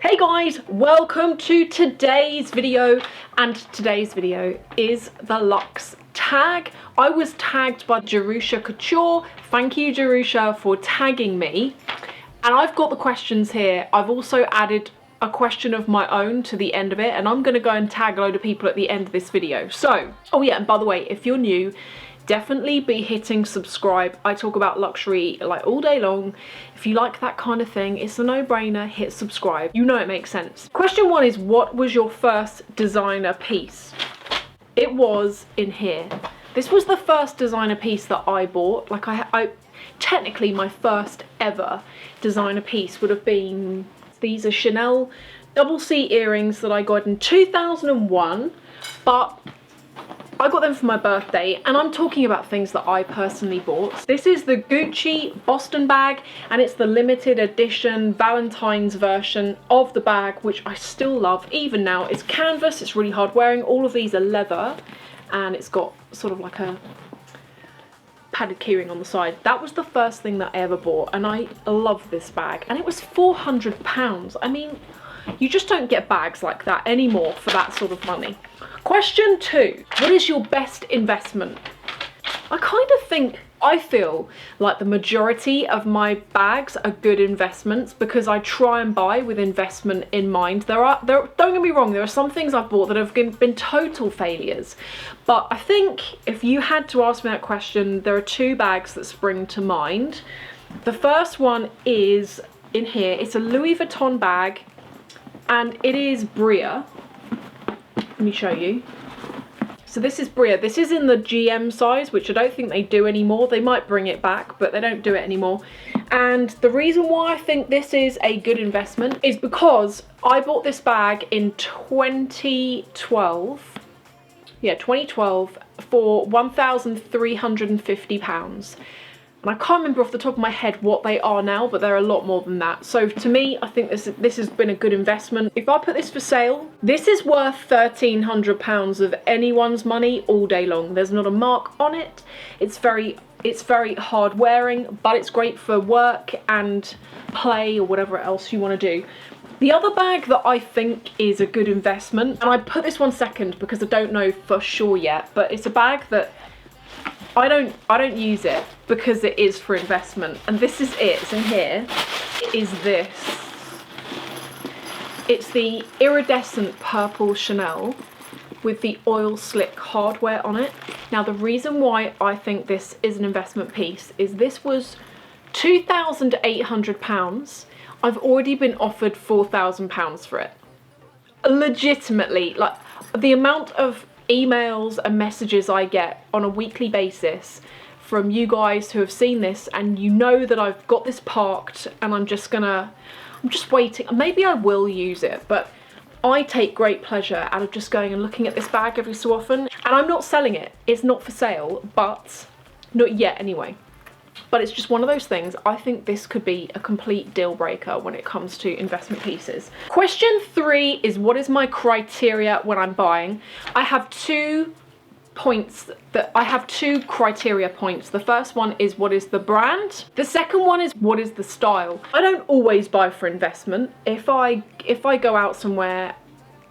Hey guys, welcome to today's video, and today's video is the Luxe tag. I was tagged by Jerusha Couture. Thank you, Jerusha, for tagging me. And I've got the questions here. I've also added a question of my own to the end of it, and I'm gonna go and tag a load of people at the end of this video. So, oh yeah, and by the way, if you're new, definitely be hitting subscribe. I talk about luxury like all day long. If you like that kind of thing, it's a no-brainer, hit subscribe. You know it makes sense. Question one is, what was your first designer piece? It was in here. This was the first designer piece that I bought. Like I technically my first ever designer piece would have been, these are Chanel double C earrings that I got in 2001, but I got them for my birthday, and I'm talking about things that I personally bought. This is the Gucci Boston bag, and it's the limited edition Valentines version of the bag, which I still love even now. It's canvas, it's really hard wearing. All of these are leather, and it's got sort of like a padded keyring on the side. That was the first thing that I ever bought, and I love this bag, and it was £400. I mean, you just don't get bags like that anymore for that sort of money. Question two, what is your best investment? I feel like the majority of my bags are good investments because I try and buy with investment in mind. Don't get me wrong, there are some things I've bought that have been total failures. But I think if you had to ask me that question, there are two bags that spring to mind. The first one is in here. It's a Louis Vuitton bag, and it is Bria. Let me show you. So this is Bria. This is in the GM size, which I don't think they do anymore. They might bring it back, but they don't do it anymore. And the reason why I think this is a good investment is because I bought this bag in 2012. Yeah, 2012 for £1,350. And I can't remember off the top of my head what they are now, but they're a lot more than that. So to me, I think this has been a good investment. If I put this for sale, this is worth £1,300 of anyone's money all day long. There's not a mark on it. It's very hard wearing, but it's great for work and play or whatever else you want to do. The other bag that I think is a good investment, and I put this one second because I don't know for sure yet, but it's a bag that I don't use it because it is for investment, and this is it. It's in here. It is this. It's the iridescent purple Chanel with the oil slick hardware on it. Now the reason why I think this is an investment piece is this was £2,800. I've already been offered £4,000 for it. Legitimately, like the amount of emails and messages I get on a weekly basis from you guys who have seen this, and you know that I've got this parked and I'm just waiting. Maybe I will use it, but I take great pleasure out of just going and looking at this bag every so often. And I'm not selling it, it's not for sale, but not yet anyway. But it's just one of those things. I think this could be a complete deal breaker when it comes to investment pieces. Question three is, what is my criteria when I'm buying? I have two criteria points. The first one is, what is the brand? The second one is, what is the style? I don't always buy for investment. If I go out somewhere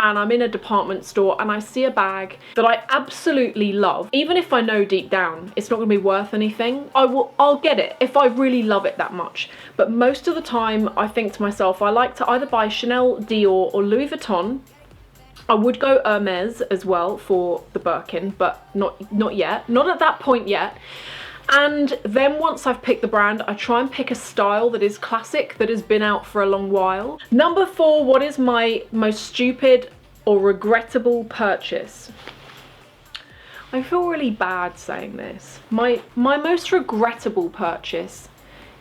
and I'm in a department store and I see a bag that I absolutely love, even if I know deep down it's not gonna be worth anything, I'll get it if I really love it that much. But most of the time I think to myself, I like to either buy Chanel, Dior or Louis Vuitton. I would go Hermes as well for the Birkin, but not yet, not at that point yet. And then once I've picked the brand, I try and pick a style that is classic, that has been out for a long while. Number four, what is my most stupid or regrettable purchase? I feel really bad saying this. My most regrettable purchase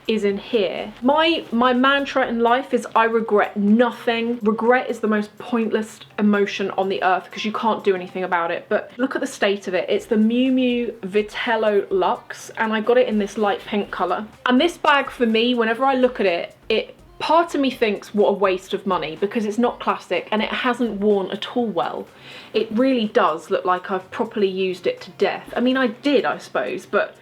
is in here. My mantra in life is I regret nothing. Regret is the most pointless emotion on the earth because you can't do anything about it. But look at the state of it. It's the Miu Miu Vitello Lux, and I got it in this light pink color. And this bag, for me, whenever I look at it, part of me thinks what a waste of money because it's not classic and it hasn't worn at all well. It really does look like I've properly used it to death. I mean, I did, I suppose, but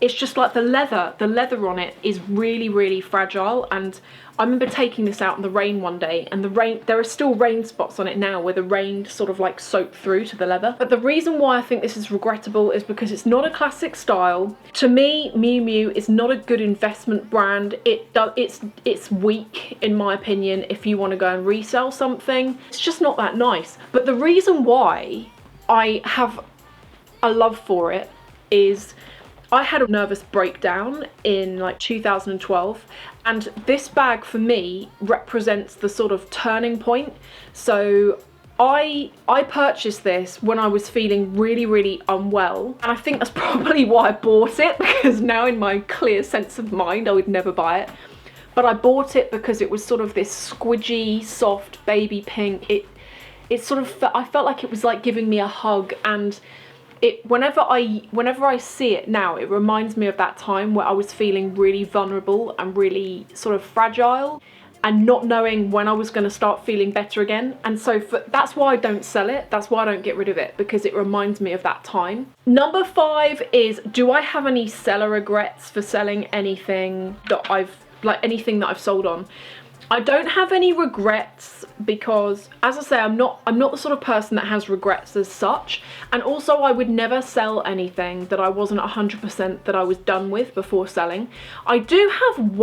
it's just like the leather on it is really, really fragile. And I remember taking this out in the rain one day, and there are still rain spots on it now where the rain sort of like soaked through to the leather. But the reason why I think this is regrettable is because it's not a classic style. To me, Miu Miu is not a good investment brand. It's weak in my opinion if you want to go and resell something. It's just not that nice. But the reason why I have a love for it is I had a nervous breakdown in like 2012, and this bag for me represents the sort of turning point. So I purchased this when I was feeling really, really unwell, and I think that's probably why I bought it, because now in my clear sense of mind I would never buy it. But I bought it because it was sort of this squidgy, soft baby pink. It sort of I felt like it was like giving me a hug, and whenever I see it now, it reminds me of that time where I was feeling really vulnerable and really sort of fragile and not knowing when I was going to start feeling better again. And so that's why I don't sell it. That's why I don't get rid of it, because it reminds me of that time. Number 5 is, do I have any seller regrets for selling anything that anything that I've sold on? I don't have any regrets because, as I say, I'm not the sort of person that has regrets as such. And also I would never sell anything that I wasn't 100% that I was done with before selling. I do have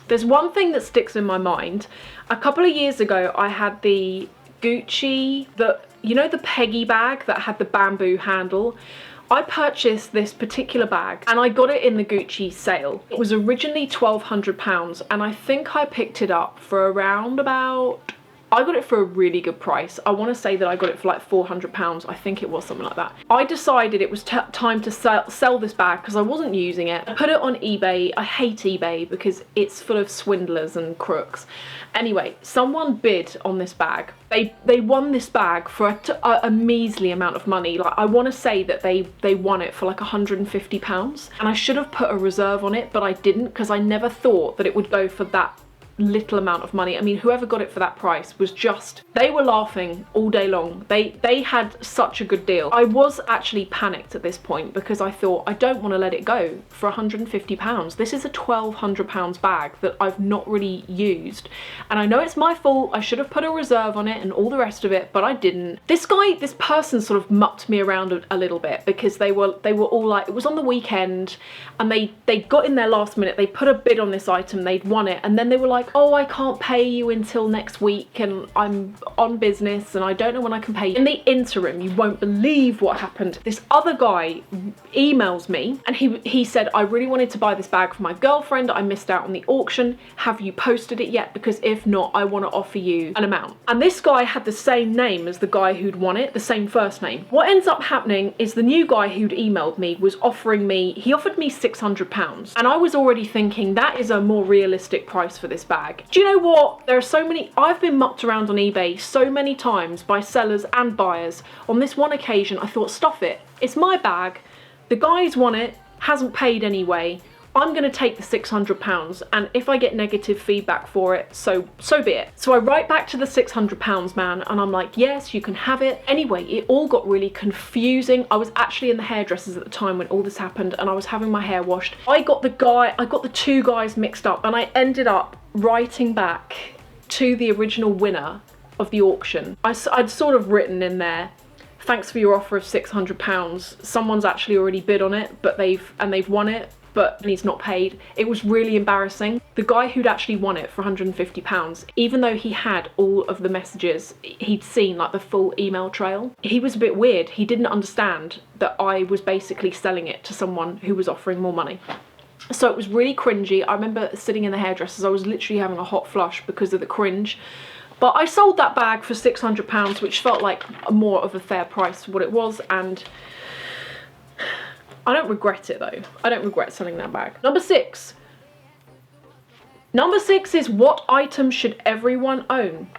there's one thing that sticks in my mind. A couple of years ago I had the Gucci, you know the Peggy bag that had the bamboo handle? I purchased this particular bag and I got it in the Gucci sale. It was originally £1,200 and I think I picked it up for around about, I got it for a really good price. I want to say that I got it for like £400. I think it was something like that. I decided it was time to sell this bag because I wasn't using it. I put it on eBay. I hate eBay because it's full of swindlers and crooks. Anyway, someone bid on this bag. They won this bag for a measly amount of money. Like, I want to say that they won it for like £150, and I should have put a reserve on it, but I didn't because I never thought that it would go for that little amount of money. I mean, whoever got it for that price was just, they were laughing all day long. They had such a good deal. I was actually panicked at this point because I thought, I don't want to let it go for £150. This is a £1,200 bag that I've not really used, and I know it's my fault. I should have put a reserve on it and all the rest of it, but I didn't. This person sort of mucked me around a little bit because they were all like, it was on the weekend and they got in there last minute. They put a bid on this item, they'd won it, and then they were like, oh, I can't pay you until next week and I'm on business and I don't know when I can pay you. In the interim, you won't believe what happened. This other guy emails me and he said, I really wanted to buy this bag for my girlfriend. I missed out on the auction. Have you posted it yet? Because if not, I want to offer you an amount. And this guy had the same name as the guy who'd won it, the same first name. What ends up happening is the new guy who'd emailed me was offered me £600. And I was already thinking that is a more realistic price for this bag. Do you know what? There are so many, I've been mucked around on eBay so many times by sellers and buyers. On this one occasion, I thought, stuff it. It's my bag. The guy's won it, hasn't paid anyway. I'm going to take the £600, and if I get negative feedback for it, so be it. So I write back to the £600 man and I'm like, yes, you can have it. Anyway, it all got really confusing. I was actually in the hairdressers at the time when all this happened and I was having my hair washed. I got the two guys mixed up, and I ended up writing back to the original winner of the auction. I'd sort of written in there, thanks for your offer of £600. Someone's actually already bid on it, but they've won it, but he's not paid. It was really embarrassing. The guy who'd actually won it for £150, even though he had all of the messages, he'd seen like the full email trail. He was a bit weird. He didn't understand that I was basically selling it to someone who was offering more money. So it was really cringy. I remember sitting in the hairdressers, I was literally having a hot flush because of the cringe. But I sold that bag for £600, which felt like more of a fair price for what it was, and I don't regret it though. I don't regret selling that bag. Number 6. Number 6 is, what item should everyone own?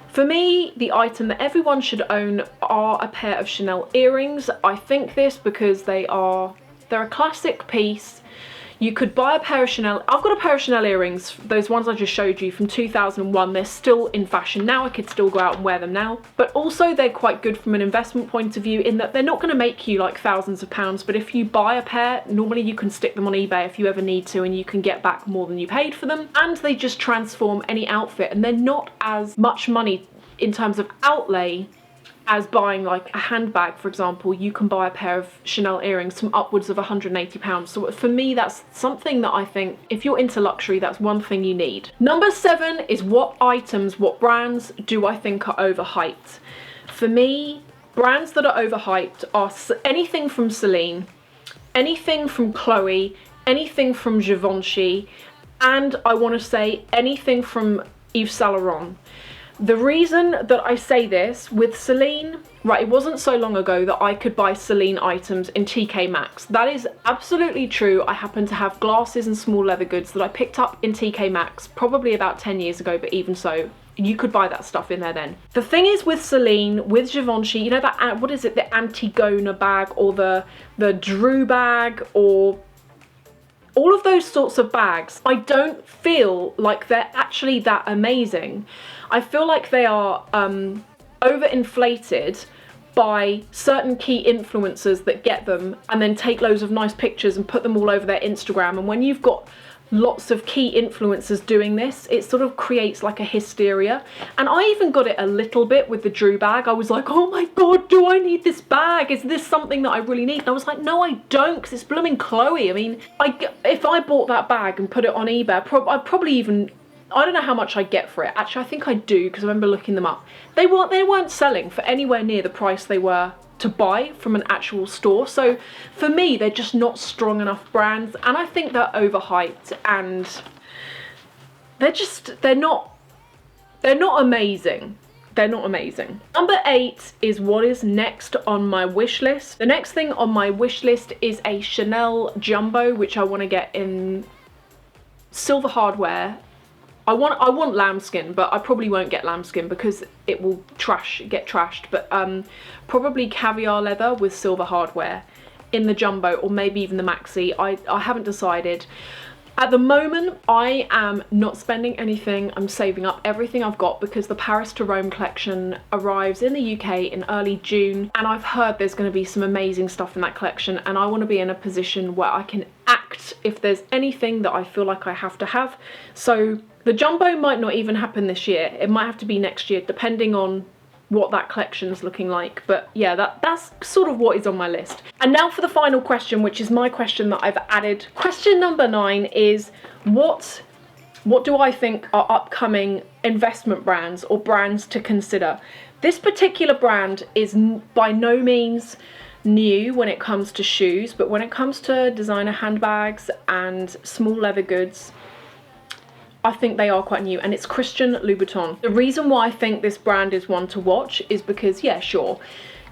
For me, the item that everyone should own are a pair of Chanel earrings. I think this because they're a classic piece. You could buy a pair of Chanel. I've got a pair of Chanel earrings, those ones I just showed you from 2001. They're still in fashion now. I could still go out and wear them now. But also they're quite good from an investment point of view in that they're not going to make you like thousands of pounds. But if you buy a pair, normally you can stick them on eBay if you ever need to, and you can get back more than you paid for them. And they just transform any outfit, and they're not as much money in terms of outlay as buying like a handbag, for example. You can buy a pair of Chanel earrings from upwards of £180. So for me, that's something that I think, if you're into luxury, that's one thing you need. Number 7 is what items, what brands do I think are overhyped? For me, brands that are overhyped are anything from Celine, anything from Chloe, anything from Givenchy, and I want to say anything from Yves Saint Laurent. The reason that I say this with Celine, right, it wasn't so long ago that I could buy Celine items in TK Maxx. That is absolutely true. I happen to have glasses and small leather goods that I picked up in TK Maxx probably about 10 years ago, but even so, you could buy that stuff in there then. The thing is with Celine, with Givenchy, you know that, what is it, the Antigona bag or the Drew bag or all of those sorts of bags, I don't feel like they're actually that amazing. I feel like they are overinflated by certain key influencers that get them and then take loads of nice pictures and put them all over their Instagram. And when you've got lots of key influencers doing this, it sort of creates like a hysteria. And I even got it a little bit with the Drew bag. I was like, oh my God, do I need this bag? Is this something that I really need? And I was like, no, I don't, because it's blooming Chloe. I mean, if I bought that bag and put it on eBay, I'd probably even, I don't know how much I get for it. Actually, I think I do, because I remember looking them up. They weren't selling for anywhere near the price they were to buy from an actual store. So for me, they're just not strong enough brands, and I think they're overhyped, and they're not amazing. They're not amazing. Number 8 is what is next on my wish list. The next thing on my wish list is a Chanel jumbo, which I want to get in silver hardware. I want lambskin, but I probably won't get lambskin because it will get trashed, but probably caviar leather with silver hardware in the jumbo, or maybe even the maxi. I haven't decided. At the moment, I am not spending anything. I'm saving up everything I've got because the Paris to Rome collection arrives in the UK in early June, and I've heard there's going to be some amazing stuff in that collection, and I want to be in a position where I can act if there's anything that I feel like I have to have. So the jumbo might not even happen this year. It might have to be next year, depending on what that collection's looking like. But yeah, that's sort of what is on my list. And now for the final question, which is my question that I've added. Question number 9 is what do I think are upcoming investment brands or brands to consider? This particular brand is by no means new when it comes to shoes, but when it comes to designer handbags and small leather goods, I think they are quite new, and it's Christian Louboutin. The reason why I think this brand is one to watch is because, yeah, sure,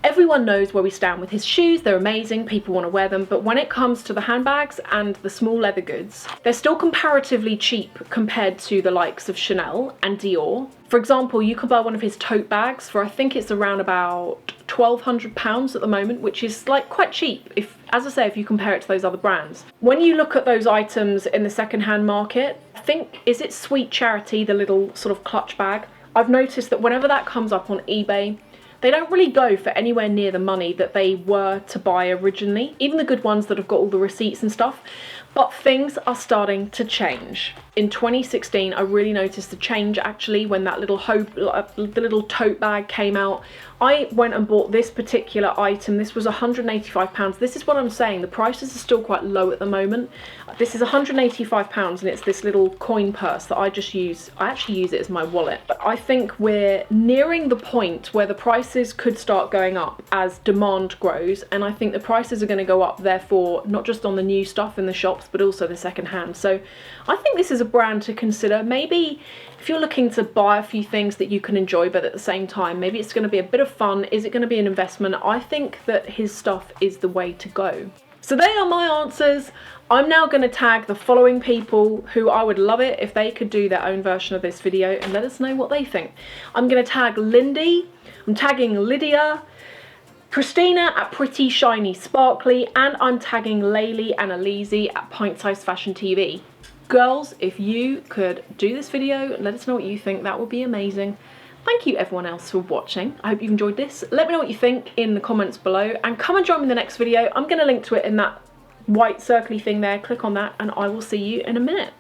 everyone knows where we stand with his shoes. They're amazing, people want to wear them, but when it comes to the handbags and the small leather goods, they're still comparatively cheap compared to the likes of Chanel and Dior. For example, you can buy one of his tote bags for, I think it's around about £1,200 at the moment, which is like quite cheap, if, as I say, if you compare it to those other brands. When you look at those items in the secondhand market, I think, is it Sweet Charity, the little sort of clutch bag? I've noticed that whenever that comes up on eBay, they don't really go for anywhere near the money that they were to buy originally, even the good ones that have got all the receipts and stuff. But things are starting to change. In 2016, I really noticed the change actually when that little the little tote bag came out. I went and bought this particular item. This was £185. This is what I'm saying. The prices are still quite low at the moment. This is £185 and it's this little coin purse that I just use. I actually use it as my wallet. But I think we're nearing the point where the prices could start going up as demand grows. And I think the prices are going to go up, therefore, not just on the new stuff in the shops, but also the second hand. So I think this is a brand to consider. Maybe if you're looking to buy a few things that you can enjoy, but at the same time, maybe it's going to be a bit of fun. Is it going to be an investment? I think that his stuff is the way to go. So they are my answers. I'm now going to tag the following people who I would love it if they could do their own version of this video and let us know what they think. I'm going to tag Lindy, I'm tagging Lydia, Christina at Pretty Shiny Sparkly, and I'm tagging Laylee and Alize at Pint Size Fashion TV. Girls, if you could do this video, let us know what you think. That would be amazing. Thank you everyone else for watching. I hope you've enjoyed this. Let me know what you think in the comments below, and come and join me in the next video. I'm going to link to it in that white circly thing there. Click on that and I will see you in a minute.